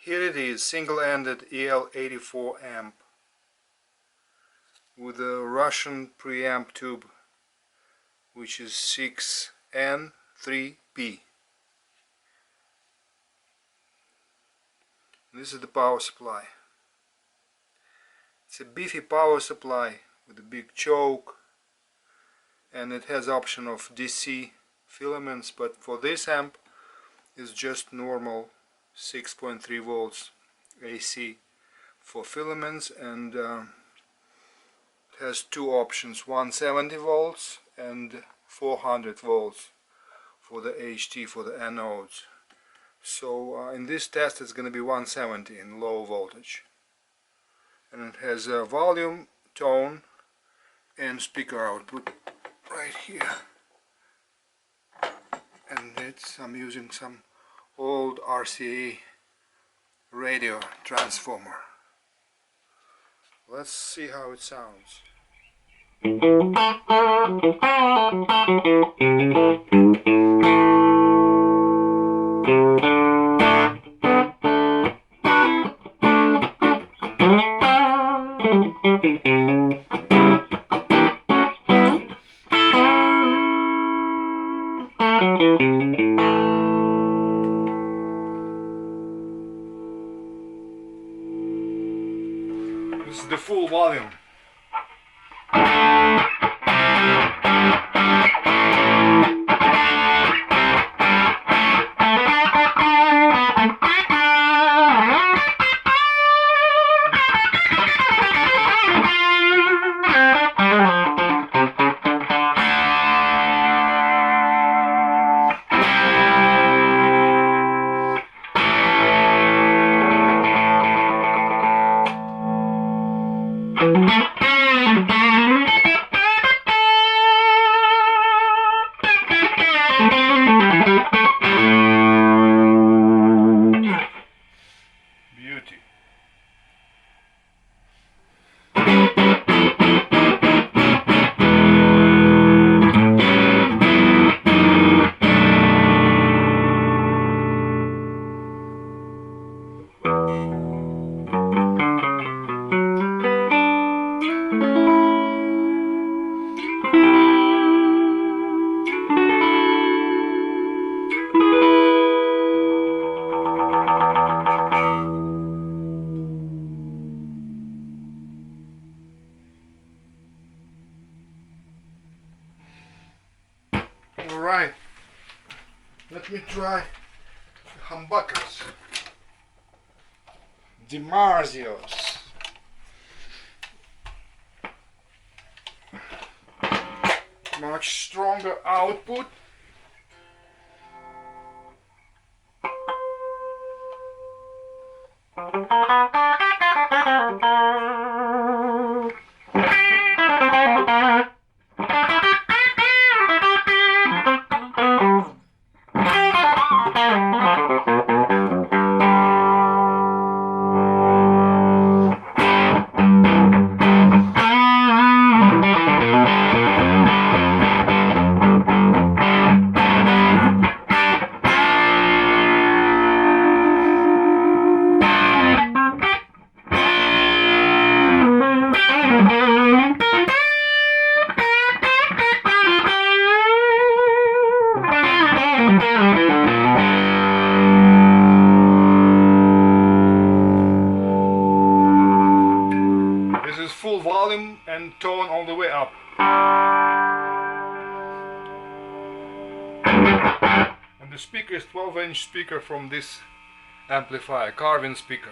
Here it is, single-ended EL84 amp with a Russian preamp tube, which is 6N3P. This is the power supply. It's a beefy power supply with a big choke, and it has option of DC filaments, but for this amp it's just normal 6.3 volts AC for filaments, and it has two options, 170 volts and 400 volts for the HT, for the anodes. So in this test it's going to be 170 in low voltage, and it has a volume, tone and speaker output right here, and I'm using some old RCA radio transformer. Let's see how it sounds. This is the full volume. Beauty. Alright, let me try humbuckers. DiMarzios. Much stronger output. This is full volume and tone all the way up. And the speaker is 12-inch speaker from this amplifier, carving speaker.